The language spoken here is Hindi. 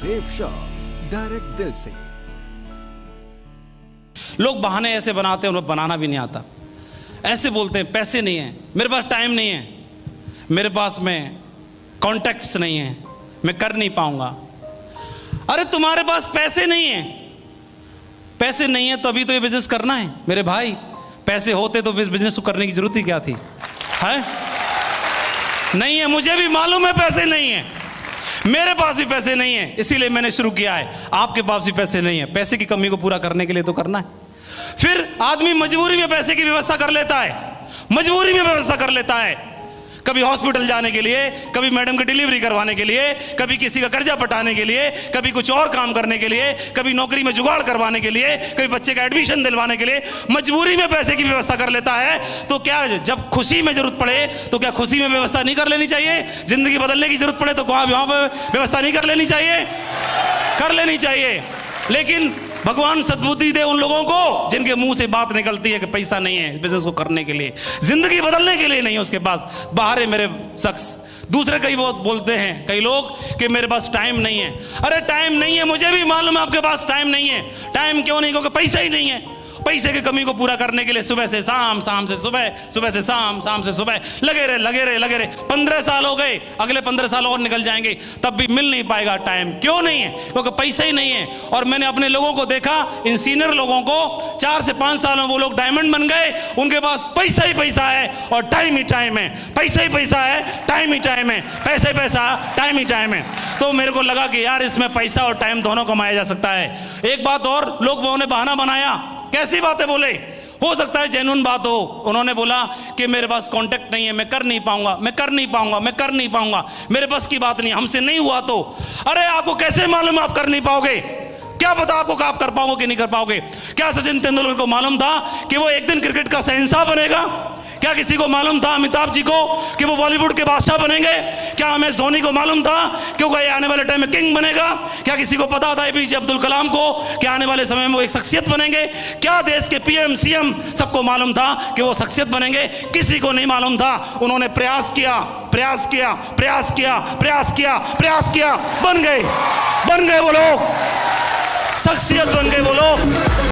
सेफ शॉप डायरेक्ट दिल से। लोग बहाने ऐसे बनाते हैं, उन्हें बनाना भी नहीं आता। ऐसे बोलते हैं पैसे नहीं है, मेरे पास टाइम नहीं है, मेरे पास में कॉन्टैक्ट्स नहीं है, मैं कर नहीं पाऊंगा। अरे तुम्हारे पास पैसे नहीं है, पैसे नहीं है तो अभी तो ये बिजनेस करना है मेरे भाई। पैसे होते तो इस बिजनेस को करने की जरूरत ही क्या थी? है नहीं है, मुझे भी मालूम है पैसे नहीं है, मेरे पास भी पैसे नहीं है, इसीलिए मैंने शुरू किया है। आपके पास भी पैसे नहीं है, पैसे की कमी को पूरा करने के लिए तो करना है। फिर आदमी मजबूरी में पैसे की व्यवस्था कर लेता है, मजबूरी में व्यवस्था कर लेता है, कभी हॉस्पिटल जाने के लिए, कभी मैडम की डिलीवरी करवाने के लिए, कभी किसी का कर्जा पटाने के लिए, कभी कुछ और काम करने के लिए, कभी नौकरी में जुगाड़ करवाने के लिए, कभी बच्चे का एडमिशन दिलवाने के लिए मजबूरी में पैसे की व्यवस्था कर लेता है। तो क्या जब खुशी में जरूरत पड़े तो क्या खुशी में व्यवस्था नहीं कर लेनी चाहिए? जिंदगी बदलने की जरूरत पड़े तो वहां पर व्यवस्था नहीं कर लेनी चाहिए? कर लेनी चाहिए। लेकिन भगवान सद्बुद्धि दे उन लोगों को जिनके मुंह से बात निकलती है कि पैसा नहीं है बिजनेस को करने के लिए, जिंदगी बदलने के लिए नहीं उसके पास। बाहर है मेरे शख्स। दूसरे कई बहुत बोलते हैं कई लोग कि मेरे पास टाइम नहीं है। अरे टाइम नहीं है, मुझे भी मालूम है आपके पास टाइम नहीं है। टाइम क्यों नहीं? क्योंकि पैसा ही नहीं है। पैसे की कमी को पूरा करने के लिए सुबह से शाम, शाम से सुबह, सुबह से शाम, शाम से सुबह लगे रहे 15 साल हो गए, अगले 15 साल और निकल जाएंगे, तब भी मिल नहीं पाएगा टाइम। क्यों नहीं है? क्योंकि पैसा ही नहीं है। और मैंने अपने लोगों को देखा, इन सीनियर लोगों को 4 से 5 साल में वो लोग डायमंड बन गए। उनके पास पैसा ही पैसा है और टाइम ही टाइम है। पैसा ही पैसा है, टाइम ही टाइम है, पैसा ही पैसा, टाइम ही टाइम है। तो मेरे को लगा कि यार इसमें पैसा और टाइम दोनों कमाया जा सकता है। एक बात और, लोगों ने बहाना बनाया। कैसी बातें बोले? हो सकता है जेन्युइन बात हो। उन्होंने बोला कि मेरे पास कांटेक्ट नहीं है, मैं कर नहीं पाऊंगा, मैं कर नहीं पाऊंगा, मैं कर नहीं पाऊंगा, मेरे बस की बात नहीं, हमसे नहीं हुआ तो। अरे आपको कैसे मालूम आप कर नहीं पाओगे? क्या पता आपको आप कर पाओगे कि नहीं कर पाओगे? क्या सचिन तेंदुलकर को मालूम था कि वो एक दिन क्रिकेट का शहंशाह बनेगा? क्या किसी को मालूम था अमिताभ जी को कि वो बॉलीवुड के बादशाह बनेंगे? क्या एमएस धोनी को मालूम था कि वो आने वाले टाइम में किंग बनेगा? क्या किसी को पता था एपीजे अब्दुल कलाम को कि आने वाले समय में वो एक शख्सियत बनेंगे? क्या देश के पीएम सीएम सबको मालूम था कि वो शख्सियत बनेंगे? किसी को नहीं मालूम था। उन्होंने प्रयास किया, प्रयास किया, प्रयास किया, प्रयास किया, प्रयास किया, बन गए वो लोग, शख्सियत बन गए वो लोग।